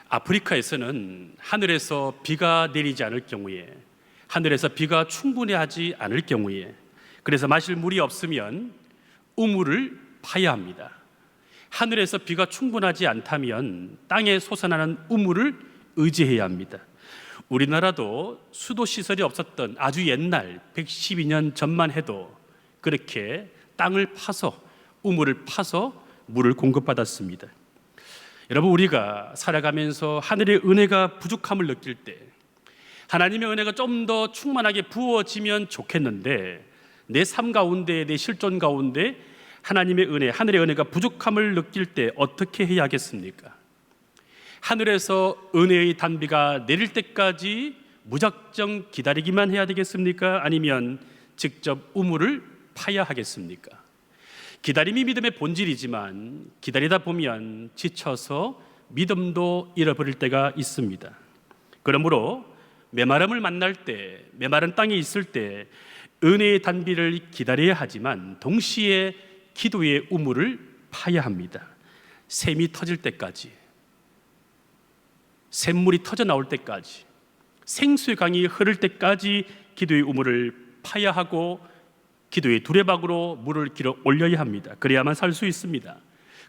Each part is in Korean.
아프리카에서는 하늘에서 비가 내리지 않을 경우에, 하늘에서 비가 충분히 하지 않을 경우에, 그래서 마실 물이 없으면 우물을 파야 합니다. 하늘에서 비가 충분하지 않다면 땅에 솟아나는 우물을 의지해야 합니다. 우리나라도 수도 시설이 없었던 아주 옛날 112년 전만 해도 그렇게 땅을 파서, 우물을 파서 물을 공급받았습니다. 여러분, 우리가 살아가면서 하늘의 은혜가 부족함을 느낄 때, 하나님의 은혜가 좀 더 충만하게 부어지면 좋겠는데, 내 삶 가운데, 내 실존 가운데 하나님의 은혜, 하늘의 은혜가 부족함을 느낄 때 어떻게 해야 하겠습니까? 하늘에서 은혜의 단비가 내릴 때까지 무작정 기다리기만 해야 되겠습니까? 아니면 직접 우물을 파야 하겠습니까? 기다림이 믿음의 본질이지만 기다리다 보면 지쳐서 믿음도 잃어버릴 때가 있습니다. 그러므로 메마름을 만날 때, 메마른 땅에 있을 때 은혜의 단비를 기다려야 하지만 동시에 기도의 우물을 파야 합니다. 샘이 터질 때까지, 샘물이 터져 나올 때까지, 생수의 강이 흐를 때까지 기도의 우물을 파야 하고 기도의 두레박으로 물을 길어 올려야 합니다. 그래야만 살 수 있습니다.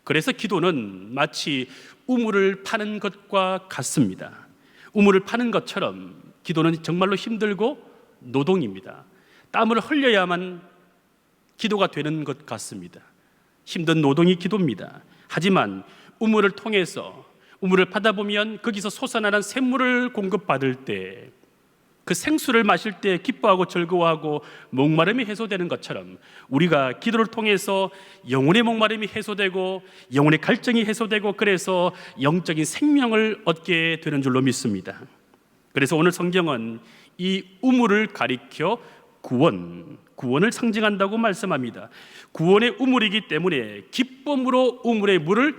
그래서 기도는 마치 우물을 파는 것과 같습니다. 우물을 파는 것처럼 기도는 정말로 힘들고 노동입니다. 땀을 흘려야만 기도가 되는 것 같습니다. 힘든 노동이 기도입니다. 하지만 우물을 통해서, 우물을 파다 보면 거기서 솟아나는 샘물을 공급받을 때, 그 생수를 마실 때 기뻐하고 즐거워하고 목마름이 해소되는 것처럼 우리가 기도를 통해서 영혼의 목마름이 해소되고 영혼의 갈증이 해소되고 그래서 영적인 생명을 얻게 되는 줄로 믿습니다. 그래서 오늘 성경은 이 우물을 가리켜 구원을 상징한다고 말씀합니다. 구원의 우물이기 때문에 기쁨으로 우물의 물을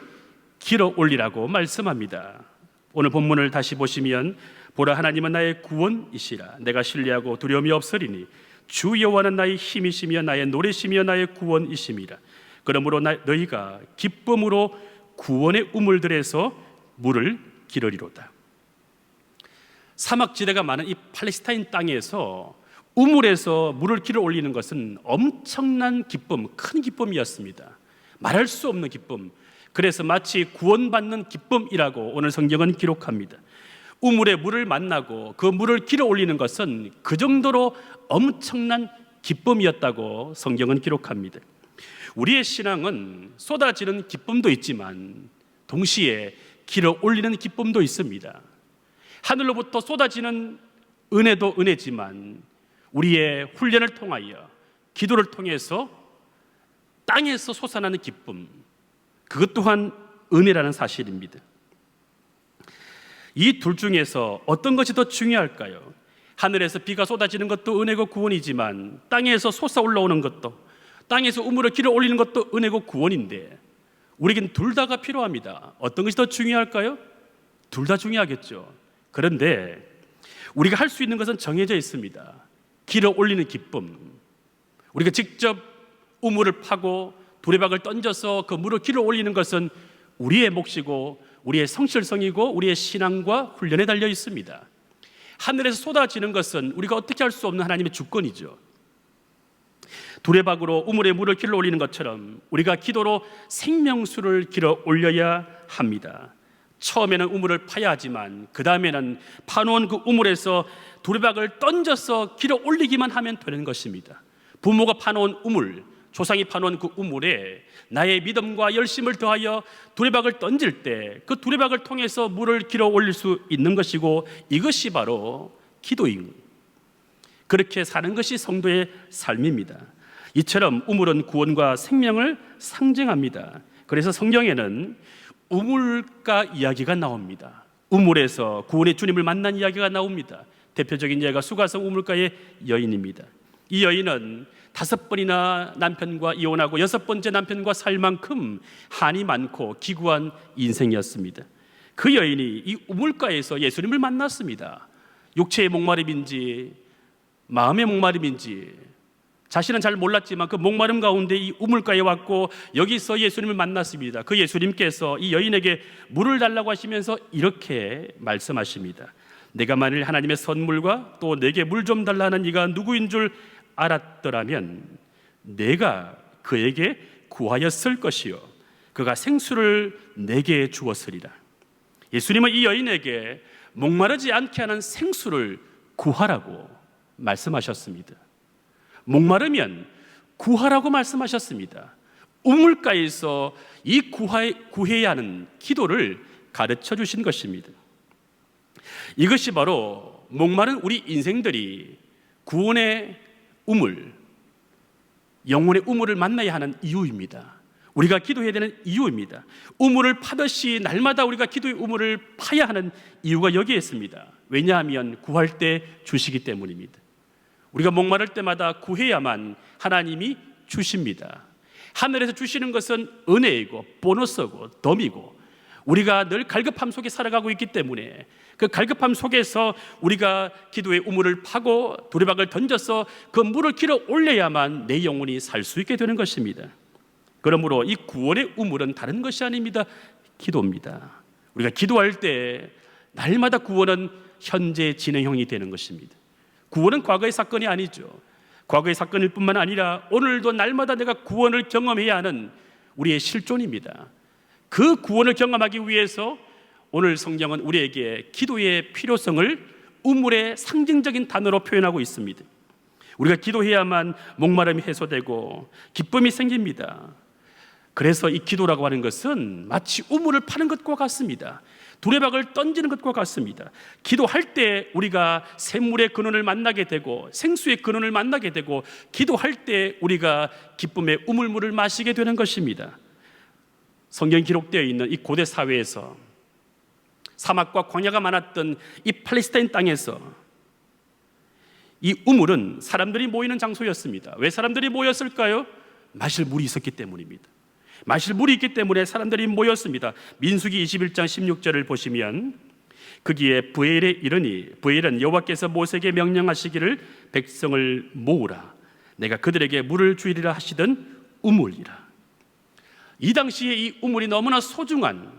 길어 올리라고 말씀합니다. 오늘 본문을 다시 보시면, 보라, 하나님은 나의 구원이시라. 내가 신뢰하고 두려움이 없으리니 주 여호와는 나의 힘이시며 나의 노래시며 나의 구원이심이라. 그러므로 너희가 기쁨으로 구원의 우물들에서 물을 기르리로다. 사막지대가 많은 이 팔레스타인 땅에서 우물에서 물을 길어 올리는 것은 엄청난 기쁨, 큰 기쁨이었습니다. 말할 수 없는 기쁨, 그래서 마치 구원받는 기쁨이라고 오늘 성경은 기록합니다. 우물에 물을 만나고 그 물을 길어 올리는 것은 그 정도로 엄청난 기쁨이었다고 성경은 기록합니다. 우리의 신앙은 쏟아지는 기쁨도 있지만 동시에 길어 올리는 기쁨도 있습니다. 하늘로부터 쏟아지는 은혜도 은혜지만 우리의 훈련을 통하여, 기도를 통해서 땅에서 솟아나는 기쁨, 그것 또한 은혜라는 사실입니다. 이 둘 중에서 어떤 것이 더 중요할까요? 하늘에서 비가 쏟아지는 것도 은혜고 구원이지만 땅에서 솟아 올라오는 것도, 땅에서 우물을 길어 올리는 것도 은혜고 구원인데 우리에겐 둘 다가 필요합니다. 어떤 것이 더 중요할까요? 둘 다 중요하겠죠. 그런데 우리가 할 수 있는 것은 정해져 있습니다. 길어 올리는 기쁨, 우리가 직접 우물을 파고 두레박을 던져서 그 물을 길어 올리는 것은 우리의 몫이고 우리의 성실성이고 우리의 신앙과 훈련에 달려 있습니다. 하늘에서 쏟아지는 것은 우리가 어떻게 할 수 없는 하나님의 주권이죠. 두레박으로 우물에 물을 길어 올리는 것처럼 우리가 기도로 생명수를 길어 올려야 합니다. 처음에는 우물을 파야 하지만 그 다음에는 파놓은 그 우물에서 두레박을 던져서 길어 올리기만 하면 되는 것입니다. 부모가 파놓은 우물, 조상이 파놓은 그 우물에 나의 믿음과 열심을 더하여 두레박을 던질 때 그 두레박을 통해서 물을 길어 올릴 수 있는 것이고, 이것이 바로 기도인, 그렇게 사는 것이 성도의 삶입니다. 이처럼 우물은 구원과 생명을 상징합니다. 그래서 성경에는 우물가 이야기가 나옵니다. 우물에서 구원의 주님을 만난 이야기가 나옵니다. 대표적인 예가 수가성 우물가의 여인입니다. 이 여인은 5번이나 남편과 이혼하고 6번째 남편과 살 만큼 한이 많고 기구한 인생이었습니다. 그 여인이 이 우물가에서 예수님을 만났습니다. 육체의 목마름인지 마음의 목마름인지 자신은 잘 몰랐지만 그 목마름 가운데 이 우물가에 왔고 여기서 예수님을 만났습니다. 그 예수님께서 이 여인에게 물을 달라고 하시면서 이렇게 말씀하십니다. 내가 만일 하나님의 선물과 또 내게 물 좀 달라는 이가 누구인 줄 알았더라면 내가 그에게 구하였을 것이요 그가 생수를 내게 주었으리라. 예수님은 이 여인에게 목마르지 않게 하는 생수를 구하라고 말씀하셨습니다. 목마르면 구하라고 말씀하셨습니다. 우물가에서 이 구해야 하는 기도를 가르쳐 주신 것입니다. 이것이 바로 목마른 우리 인생들이 구원의 우물, 영혼의 우물을 만나야 하는 이유입니다. 우리가 기도해야 되는 이유입니다. 우물을 파듯이 날마다 우리가 기도의 우물을 파야 하는 이유가 여기에 있습니다. 왜냐하면 구할 때 주시기 때문입니다. 우리가 목마를 때마다 구해야만 하나님이 주십니다. 하늘에서 주시는 것은 은혜이고 보너스고 덤이고 우리가 늘 갈급함 속에 살아가고 있기 때문에 그 갈급함 속에서 우리가 기도의 우물을 파고 두레박을 던져서 그 물을 길어 올려야만 내 영혼이 살 수 있게 되는 것입니다. 그러므로 이 구원의 우물은 다른 것이 아닙니다. 기도입니다. 우리가 기도할 때 날마다 구원은 현재 진행형이 되는 것입니다. 구원은 과거의 사건이 아니죠. 과거의 사건일 뿐만 아니라 오늘도 날마다 내가 구원을 경험해야 하는 우리의 실존입니다. 그 구원을 경험하기 위해서 오늘 성경은 우리에게 기도의 필요성을 우물의 상징적인 단어로 표현하고 있습니다. 우리가 기도해야만 목마름이 해소되고 기쁨이 생깁니다. 그래서 이 기도라고 하는 것은 마치 우물을 파는 것과 같습니다. 두레박을 던지는 것과 같습니다. 기도할 때 우리가 샘물의 근원을 만나게 되고 생수의 근원을 만나게 되고 기도할 때 우리가 기쁨의 우물물을 마시게 되는 것입니다. 성경에 기록되어 있는 이 고대 사회에서 사막과 광야가 많았던 이 팔레스타인 땅에서 이 우물은 사람들이 모이는 장소였습니다. 왜 사람들이 모였을까요? 마실 물이 있었기 때문입니다. 마실 물이 있기 때문에 사람들이 모였습니다. 민수기 21장 16절을 보시면 거기에 브엘에 이르니 브엘은 여호와께서 모세에게 명령하시기를 백성을 모으라 내가 그들에게 물을 주리라 하시던 우물이라. 이 당시에 이 우물이 너무나 소중한,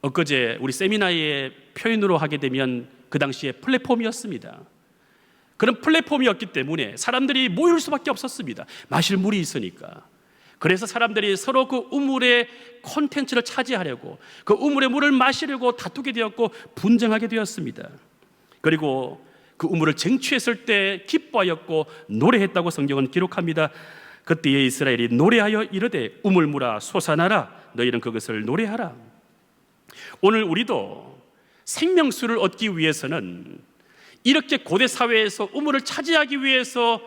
엊그제 우리 세미나의 표현으로 하게 되면 그 당시에 플랫폼이었습니다. 그런 플랫폼이었기 때문에 사람들이 모일 수밖에 없었습니다. 마실 물이 있으니까. 그래서 사람들이 서로 그 우물의 콘텐츠를 차지하려고 그 우물의 물을 마시려고 다투게 되었고 분쟁하게 되었습니다. 그리고 그 우물을 쟁취했을 때 기뻐하였고 노래했다고 성경은 기록합니다. 그때에 이스라엘이 노래하여 이르되 우물물아 솟아나라 너희는 그것을 노래하라. 오늘 우리도 생명수를 얻기 위해서는 이렇게 고대 사회에서 우물을 차지하기 위해서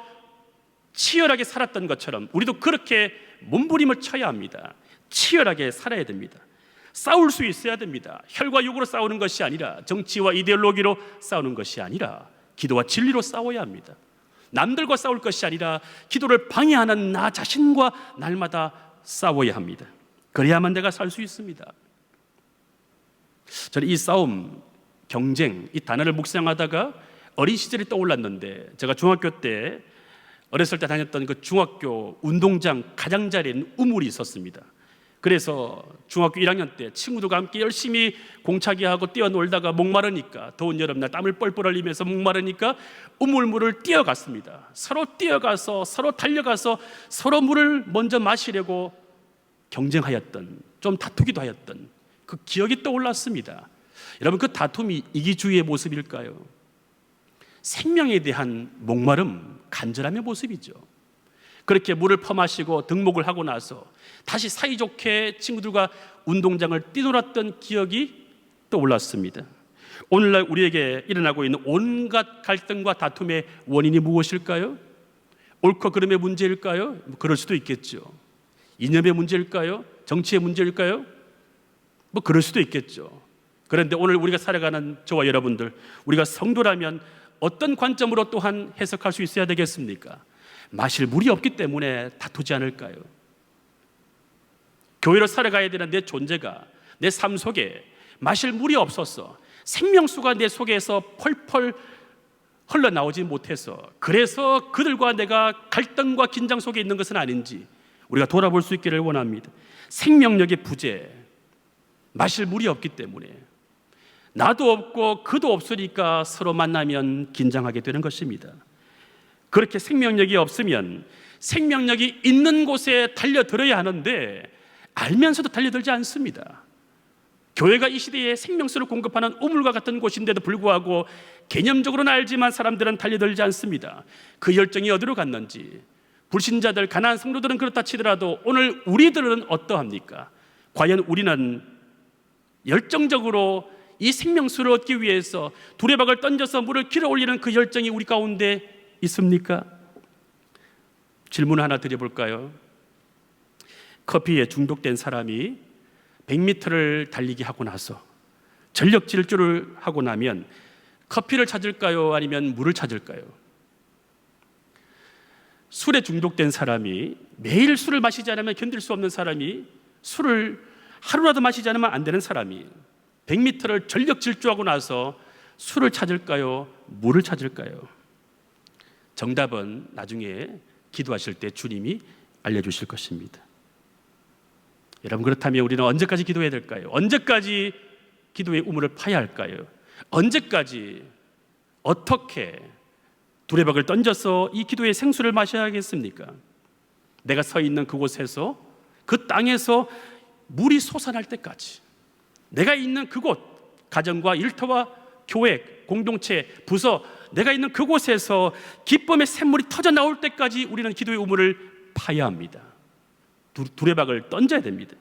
치열하게 살았던 것처럼 우리도 그렇게 몸부림을 쳐야 합니다. 치열하게 살아야 됩니다. 싸울 수 있어야 됩니다. 혈과 육으로 싸우는 것이 아니라 정치와 이데올로기로 싸우는 것이 아니라 기도와 진리로 싸워야 합니다. 남들과 싸울 것이 아니라 기도를 방해하는 나 자신과 날마다 싸워야 합니다. 그래야만 내가 살 수 있습니다. 저는 이 싸움, 경쟁, 이 단어를 묵상하다가 어린 시절이 떠올랐는데 제가 중학교 때 어렸을 때 다녔던 그 중학교 운동장 가장자리에는 우물이 있었습니다. 그래서 중학교 1학년 때 친구들과 함께 열심히 공차기하고 뛰어놀다가 목마르니까 더운 여름날 땀을 뻘뻘 흘리면서 목마르니까 우물물을 뛰어갔습니다. 서로 뛰어가서 서로 달려가서 서로 물을 먼저 마시려고 경쟁하였던, 좀 다투기도 하였던 그 기억이 떠올랐습니다. 여러분, 그 다툼이 이기주의의 모습일까요? 생명에 대한 목마름, 간절함의 모습이죠. 그렇게 물을 퍼마시고 등목을 하고 나서 다시 사이좋게 친구들과 운동장을 뛰놀았던 기억이 떠올랐습니다. 오늘날 우리에게 일어나고 있는 온갖 갈등과 다툼의 원인이 무엇일까요? 옳고 그름의 문제일까요? 그럴 수도 있겠죠. 이념의 문제일까요? 정치의 문제일까요? 그럴 수도 있겠죠. 그런데 오늘 우리가 살아가는 저와 여러분들, 우리가 성도라면 어떤 관점으로 또한 해석할 수 있어야 되겠습니까? 마실 물이 없기 때문에 다투지 않을까요? 교회로 살아가야 되는 내 존재가, 내 삶 속에 마실 물이 없어서 생명수가 내 속에서 펄펄 흘러나오지 못해서, 그래서 그들과 내가 갈등과 긴장 속에 있는 것은 아닌지 우리가 돌아볼 수 있기를 원합니다. 생명력의 부재, 마실 물이 없기 때문에, 나도 없고 그도 없으니까 서로 만나면 긴장하게 되는 것입니다. 그렇게 생명력이 없으면 생명력이 있는 곳에 달려들어야 하는데 알면서도 달려들지 않습니다. 교회가 이 시대에 생명수를 공급하는 우물과 같은 곳인데도 불구하고 개념적으로는 알지만 사람들은 달려들지 않습니다. 그 열정이 어디로 갔는지. 불신자들, 가난한 성도들은 그렇다 치더라도 오늘 우리들은 어떠합니까? 과연 우리는 열정적으로 이 생명수를 얻기 위해서 두레박을 던져서 물을 길어 올리는 그 열정이 우리 가운데 있습니까? 질문 하나 드려볼까요? 커피에 중독된 사람이 100m를 달리기 하고 나서 전력 질주를 하고 나면 커피를 찾을까요? 아니면 물을 찾을까요? 술에 중독된 사람이, 매일 술을 마시지 않으면 견딜 수 없는 사람이, 술을 하루라도 마시지 않으면 안 되는 사람이 100m를 전력 질주하고 나서 술을 찾을까요? 물을 찾을까요? 정답은 나중에 기도하실 때 주님이 알려주실 것입니다. 여러분, 그렇다면 우리는 언제까지 기도해야 될까요? 언제까지 기도의 우물을 파야 할까요? 언제까지, 어떻게 두레박을 던져서 이 기도의 생수를 마셔야겠습니까? 내가 서 있는 그곳에서, 그 땅에서 물이 솟아날 때까지, 내가 있는 그곳, 가정과 일터와 교회, 공동체, 부서, 내가 있는 그곳에서 기쁨의 샘물이 터져 나올 때까지 우리는 기도의 우물을 파야 합니다. 두레박을 던져야 됩니다.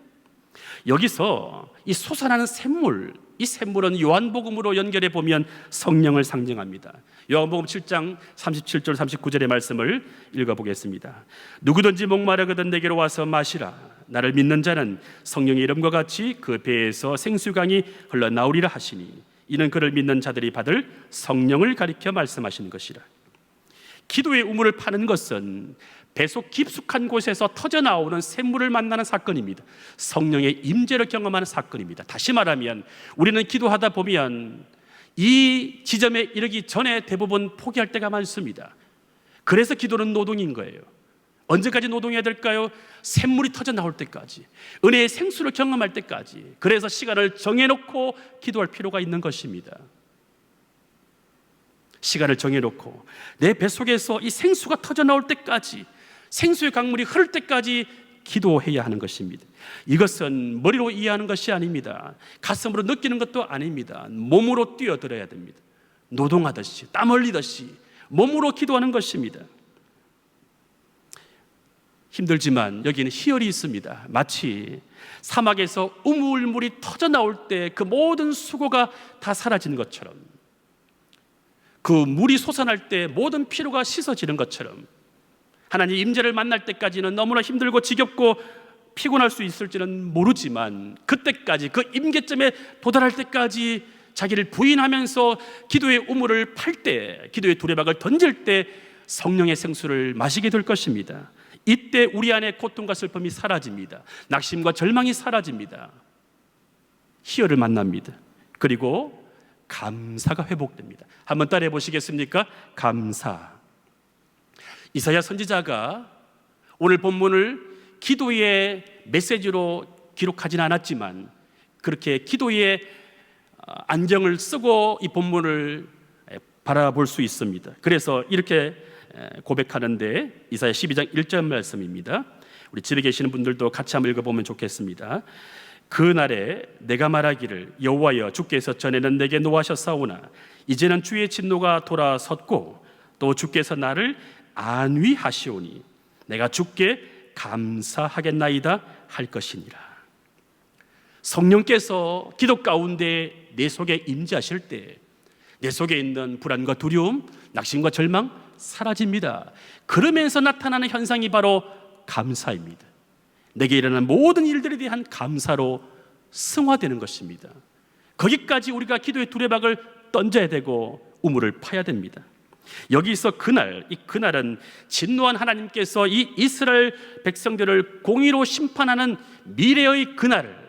여기서 이 솟아나는 샘물, 이 샘물은 요한복음으로 연결해 보면 성령을 상징합니다. 요한복음 7장 37절 39절의 말씀을 읽어보겠습니다. 누구든지 목마르거든 내게로 와서 마시라. 나를 믿는 자는 성령의 이름과 같이 그 배에서 생수강이 흘러나오리라 하시니 이는 그를 믿는 자들이 받을 성령을 가리켜 말씀하시는 것이라. 기도의 우물을 파는 것은 배속 깊숙한 곳에서 터져나오는 샘물을 만나는 사건입니다. 성령의 임재를 경험하는 사건입니다. 다시 말하면 우리는 기도하다 보면 이 지점에 이르기 전에 대부분 포기할 때가 많습니다. 그래서 기도는 노동인 거예요. 언제까지 노동해야 될까요? 샘물이 터져나올 때까지, 은혜의 생수를 경험할 때까지. 그래서 시간을 정해놓고 기도할 필요가 있는 것입니다. 시간을 정해놓고 내 뱃속에서 이 생수가 터져나올 때까지, 생수의 강물이 흐를 때까지 기도해야 하는 것입니다. 이것은 머리로 이해하는 것이 아닙니다. 가슴으로 느끼는 것도 아닙니다. 몸으로 뛰어들어야 됩니다. 노동하듯이, 땀 흘리듯이 몸으로 기도하는 것입니다. 힘들지만 여기는 희열이 있습니다. 마치 사막에서 우물물이 터져나올 때 그 모든 수고가 다 사라지는 것처럼, 그 물이 솟아날 때 모든 피로가 씻어지는 것처럼, 하나님 임재를 만날 때까지는 너무나 힘들고 지겹고 피곤할 수 있을지는 모르지만 그때까지, 그 임계점에 도달할 때까지 자기를 부인하면서 기도의 우물을 팔 때, 기도의 두레박을 던질 때 성령의 생수를 마시게 될 것입니다. 이때 우리 안에 고통과 슬픔이 사라집니다. 낙심과 절망이 사라집니다. 희열을 만납니다. 그리고 감사가 회복됩니다. 한번 따라해 보시겠습니까? 감사. 이사야 선지자가 오늘 본문을 기도의 메시지로 기록하진 않았지만 그렇게 기도의 안정을 쓰고 이 본문을 바라볼 수 있습니다. 그래서 이렇게 고백하는데, 이사야 12장 1절 말씀입니다. 우리 집에 계시는 분들도 같이 한번 읽어보면 좋겠습니다. 그 날에 내가 말하기를 여호와여 주께서 전에는 내게 노하셨사오나 이제는 주의 진노가 돌아섰고 또 주께서 나를 안위하시오니 내가 주께 감사하겠나이다 할 것이니라. 성령께서 기도 가운데 내 속에 임재하실 때 내 속에 있는 불안과 두려움, 낙심과 절망 사라집니다. 그러면서 나타나는 현상이 바로 감사입니다. 내게 일어나는 모든 일들에 대한 감사로 승화되는 것입니다. 거기까지 우리가 기도의 두레박을 던져야 되고 우물을 파야 됩니다. 여기서 그날은 진노한 하나님께서 이 이스라엘 백성들을 공의로 심판하는 미래의 그날을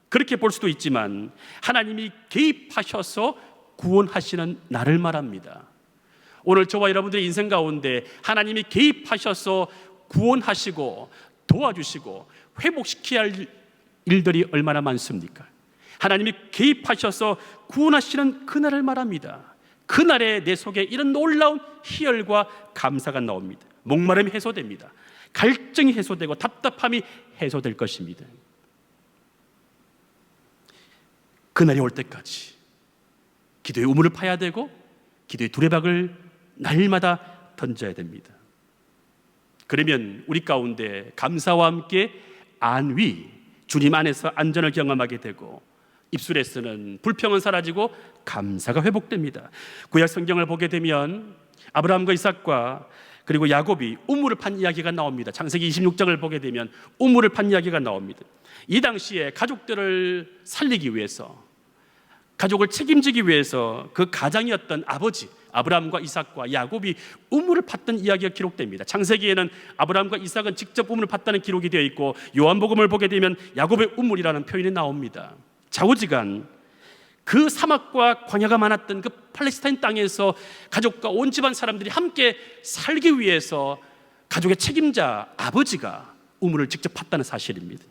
그렇게 볼 수도 있지만 하나님이 개입하셔서 구원하시는 날을 말합니다. 오늘 저와 여러분들의 인생 가운데 하나님이 개입하셔서 구원하시고 도와주시고 회복시켜야 할 일들이 얼마나 많습니까? 하나님이 개입하셔서 구원하시는 그날을 말합니다. 그날에 내 속에 이런 놀라운 희열과 감사가 나옵니다. 목마름이 해소됩니다. 갈증이 해소되고 답답함이 해소될 것입니다. 그날이 올 때까지 기도의 우물을 파야 되고 기도의 두레박을 날마다 던져야 됩니다. 그러면 우리 가운데 감사와 함께 안위, 주님 안에서 안전을 경험하게 되고 입술에서는 불평은 사라지고 감사가 회복됩니다. 구약 성경을 보게 되면 아브라함과 이삭과 그리고 야곱이 우물을 판 이야기가 나옵니다. 창세기 26장을 보게 되면 우물을 판 이야기가 나옵니다. 이 당시에 가족들을 살리기 위해서, 가족을 책임지기 위해서 그 가장이었던 아버지 아브라함과 이삭과 야곱이 우물을 팠던 이야기가 기록됩니다. 창세기에는 아브라함과 이삭은 직접 우물을 팠다는 기록이 되어 있고 요한복음을 보게 되면 야곱의 우물이라는 표현이 나옵니다. 좌우지간 그 사막과 광야가 많았던 그 팔레스타인 땅에서 가족과 온 집안 사람들이 함께 살기 위해서 가족의 책임자 아버지가 우물을 직접 팠다는 사실입니다.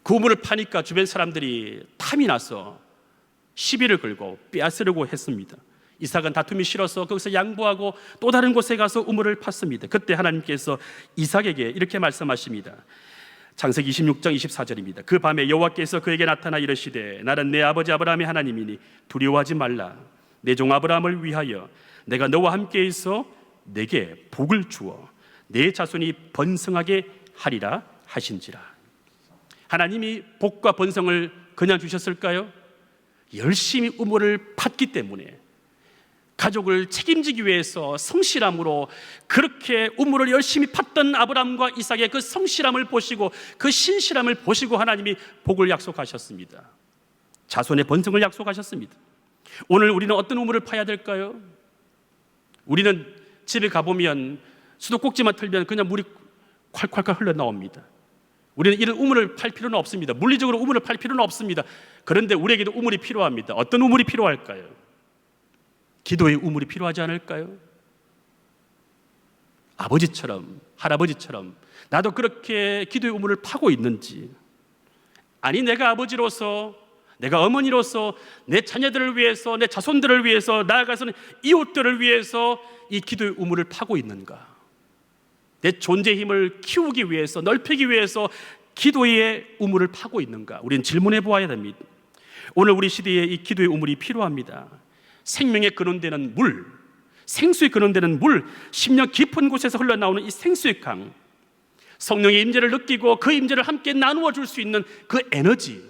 그 우물을 파니까 주변 사람들이 탐이 나서 시비를 걸고 빼앗으려고 했습니다. 이삭은 다툼이 싫어서 거기서 양보하고 또 다른 곳에 가서 우물을 팠습니다. 그때 하나님께서 이삭에게 이렇게 말씀하십니다. 창세기 26장 24절입니다. 그 밤에 여호와께서 그에게 나타나 이르시되 나는 내 아버지 아브라함의 하나님이니 두려워하지 말라. 내 종 아브라함을 위하여 내가 너와 함께 있어 내게 복을 주어 내 자손이 번성하게 하리라 하신지라. 하나님이 복과 번성을 그냥 주셨을까요? 열심히 우물을 팠기 때문에, 가족을 책임지기 위해서 성실함으로 그렇게 우물을 열심히 팠던 아브라함과 이삭의 그 성실함을 보시고 그 신실함을 보시고 하나님이 복을 약속하셨습니다. 자손의 번성을 약속하셨습니다. 오늘 우리는 어떤 우물을 파야 될까요? 우리는 집에 가보면 수도꼭지만 틀면 그냥 물이 콸콸콸 흘러나옵니다. 우리는 이런 우물을 팔 필요는 없습니다. 물리적으로 우물을 팔 필요는 없습니다. 그런데 우리에게도 우물이 필요합니다. 어떤 우물이 필요할까요? 기도의 우물이 필요하지 않을까요? 아버지처럼, 할아버지처럼 나도 그렇게 기도의 우물을 파고 있는지, 아니 내가 아버지로서, 내가 어머니로서 내 자녀들을 위해서, 내 자손들을 위해서, 나아가서는 이웃들을 위해서 이 기도의 우물을 파고 있는가? 내 존재의 힘을 키우기 위해서, 넓히기 위해서 기도의 우물을 파고 있는가? 우리는 질문해 보아야 됩니다. 오늘 우리 시대에 이 기도의 우물이 필요합니다. 생명의 근원되는 물, 생수의 근원되는 물, 심령 깊은 곳에서 흘러나오는 이 생수의 강, 성령의 임재를 느끼고 그 임재를 함께 나누어 줄 수 있는 그 에너지,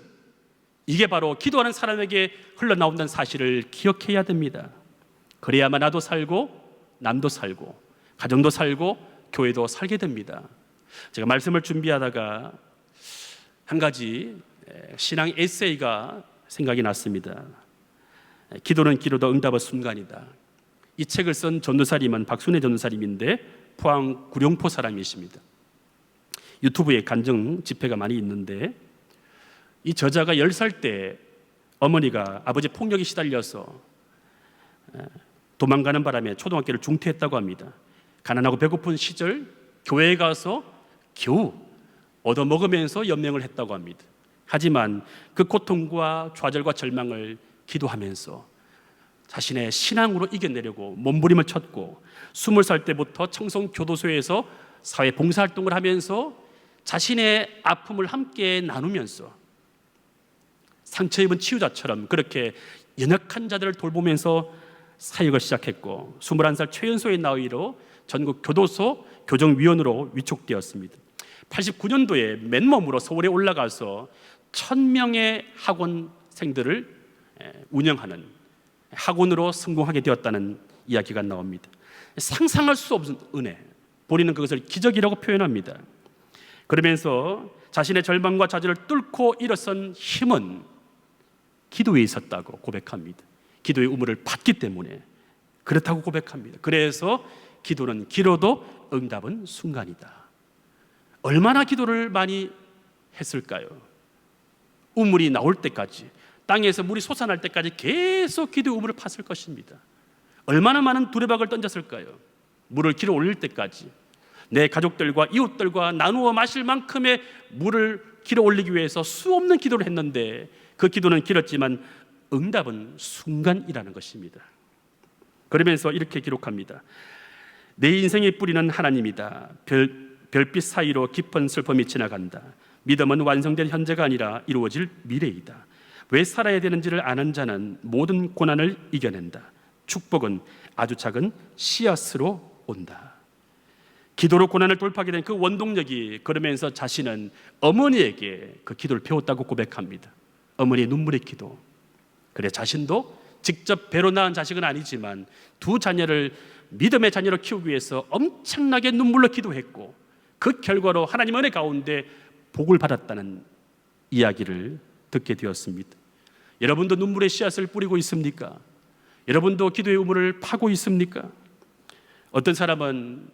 이게 바로 기도하는 사람에게 흘러나온다는 사실을 기억해야 됩니다. 그래야만 나도 살고 남도 살고 가정도 살고 교회도 살게 됩니다. 제가 말씀을 준비하다가 한 가지 신앙 에세이가 생각이 났습니다. 기도는 기도도 응답의 순간이다. 이 책을 쓴 전도사님은 박순애 전도사님인데 포항 구룡포 사람이십니다. 유튜브에 간증 집회가 많이 있는데 이 저자가 10살 때 어머니가 아버지 폭력에 시달려서 도망가는 바람에 초등학교를 중퇴했다고 합니다. 가난하고 배고픈 시절 교회에 가서 겨우 얻어먹으면서 연명을 했다고 합니다. 하지만 그 고통과 좌절과 절망을 기도하면서 자신의 신앙으로 이겨내려고 몸부림을 쳤고 20살 때부터 청송교도소에서 사회 봉사활동을 하면서 자신의 아픔을 함께 나누면서 상처 입은 치유자처럼 그렇게 연약한 자들을 돌보면서 사역을 시작했고 21살 최연소의 나이로 전국 교도소 교정위원으로 위촉되었습니다. 89년도에 맨몸으로 서울에 올라가서 1000명의 학원생들을 운영하는 학원으로 성공하게 되었다는 이야기가 나옵니다. 상상할 수 없는 은혜, 본인은 그것을 기적이라고 표현합니다. 그러면서 자신의 절망과 좌절을 뚫고 일어선 힘은 기도에 있었다고 고백합니다. 기도의 우물을 팠기 때문에 그렇다고 고백합니다. 그래서 기도는 길어도 응답은 순간이다. 얼마나 기도를 많이 했을까요? 우물이 나올 때까지, 땅에서 물이 솟아날 때까지 계속 기도의 우물을 팠을 것입니다. 얼마나 많은 두레박을 던졌을까요? 물을 길어 올릴 때까지 내 가족들과 이웃들과 나누어 마실 만큼의 물을 길어 올리기 위해서 수없는 기도를 했는데 그 기도는 길었지만 응답은 순간이라는 것입니다. 그러면서 이렇게 기록합니다. 내 인생의 뿌리는 하나님이다. 별빛 사이로 깊은 슬픔이 지나간다. 믿음은 완성된 현재가 아니라 이루어질 미래이다. 왜 살아야 되는지를 아는 자는 모든 고난을 이겨낸다. 축복은 아주 작은 씨앗으로 온다. 기도로 고난을 돌파하게 된 그 원동력이, 그러면서 자신은 어머니에게 그 기도를 배웠다고 고백합니다. 어머니의 눈물의 기도. 그래 자신도 직접 배로 낳은 자식은 아니지만 두 자녀를 믿음의 자녀로 키우기 위해서 엄청나게 눈물로 기도했고 그 결과로 하나님 은혜 가운데 복을 받았다는 이야기를 듣게 되었습니다. 여러분도 눈물의 씨앗을 뿌리고 있습니까? 여러분도 기도의 우물을 파고 있습니까? 어떤 사람은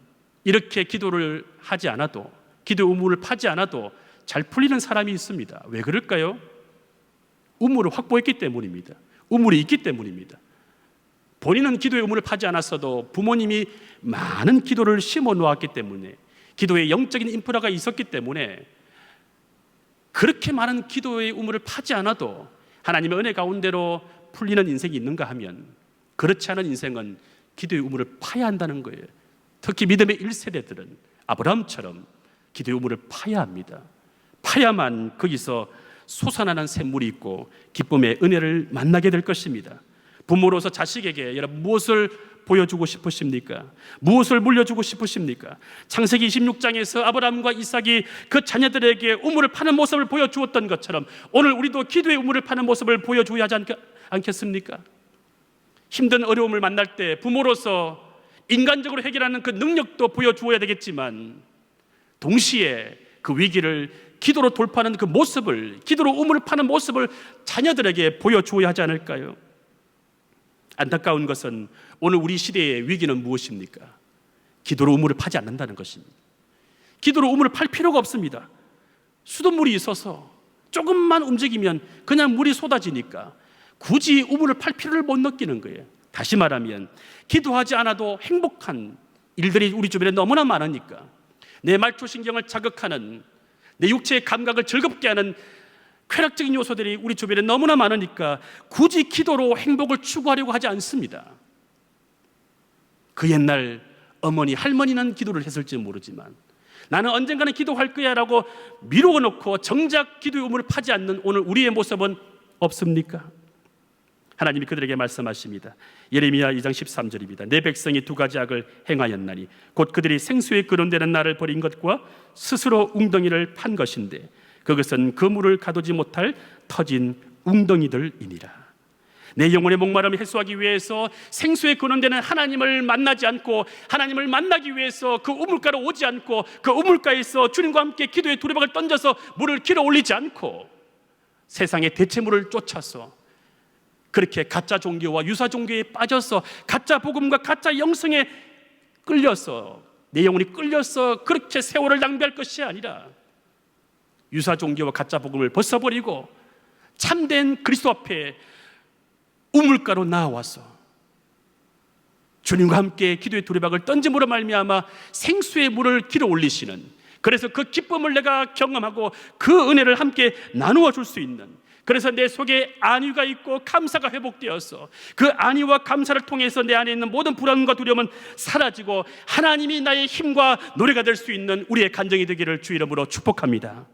이렇게 기도를 하지 않아도, 기도의 우물을 파지 않아도 잘 풀리는 사람이 있습니다. 왜 그럴까요? 우물을 확보했기 때문입니다. 우물이 있기 때문입니다. 본인은 기도의 우물을 파지 않았어도 부모님이 많은 기도를 심어 놓았기 때문에, 기도의 영적인 인프라가 있었기 때문에 그렇게 많은 기도의 우물을 파지 않아도 하나님의 은혜 가운데로 풀리는 인생이 있는가 하면, 그렇지 않은 인생은 기도의 우물을 파야 한다는 거예요. 특히 믿음의 1세대들은 아브라함처럼 기도의 우물을 파야 합니다. 파야만 거기서 솟아나는 샘물이 있고 기쁨의 은혜를 만나게 될 것입니다. 부모로서 자식에게 여러분 무엇을 보여주고 싶으십니까? 무엇을 물려주고 싶으십니까? 창세기 26장에서 아브라함과 이삭이 그 자녀들에게 우물을 파는 모습을 보여주었던 것처럼 오늘 우리도 기도의 우물을 파는 모습을 보여줘야 하지 않겠습니까? 힘든 어려움을 만날 때 부모로서 인간적으로 해결하는 그 능력도 보여주어야 되겠지만 동시에 그 위기를 기도로 돌파하는 그 모습을, 기도로 우물을 파는 모습을 자녀들에게 보여주어야 하지 않을까요? 안타까운 것은 오늘 우리 시대의 위기는 무엇입니까? 기도로 우물을 파지 않는다는 것입니다. 기도로 우물을 팔 필요가 없습니다. 수돗물이 있어서 조금만 움직이면 그냥 물이 쏟아지니까 굳이 우물을 팔 필요를 못 느끼는 거예요. 다시 말하면 기도하지 않아도 행복한 일들이 우리 주변에 너무나 많으니까, 내 말초신경을 자극하는, 내 육체의 감각을 즐겁게 하는 쾌락적인 요소들이 우리 주변에 너무나 많으니까 굳이 기도로 행복을 추구하려고 하지 않습니다. 그 옛날 어머니, 할머니는 기도를 했을지 모르지만 나는 언젠가는 기도할 거야 라고 미루어 놓고 정작 기도의 우물을 파지 않는 오늘 우리의 모습은 없습니까? 하나님이 그들에게 말씀하십니다. 예레미야 2장 13절입니다. 내 백성이 두 가지 악을 행하였나니 곧 그들이 생수에 거론되는 나를 버린 것과 스스로 웅덩이를 판 것인데 그것은 그 물을 가두지 못할 터진 웅덩이들이니라. 내 영혼의 목마름을 해소하기 위해서 생수에 거론되는 하나님을 만나지 않고, 하나님을 만나기 위해서 그 우물가로 오지 않고, 그 우물가에서 주님과 함께 기도의 두레박을 던져서 물을 길어 올리지 않고 세상의 대체물을 쫓아서 그렇게 가짜 종교와 유사 종교에 빠져서 가짜 복음과 가짜 영성에 끌려서, 내 영혼이 끌려서 그렇게 세월을 낭비할 것이 아니라 유사 종교와 가짜 복음을 벗어버리고 참된 그리스도 앞에 우물가로 나와서 주님과 함께 기도의 두레박을 던짐으로 말미암아 생수의 물을 길어 올리시는, 그래서 그 기쁨을 내가 경험하고 그 은혜를 함께 나누어 줄 수 있는, 그래서 내 속에 안위가 있고 감사가 회복되어서 그 안위와 감사를 통해서 내 안에 있는 모든 불안과 두려움은 사라지고 하나님이 나의 힘과 노래가 될 수 있는 우리의 간증이 되기를 주 이름으로 축복합니다.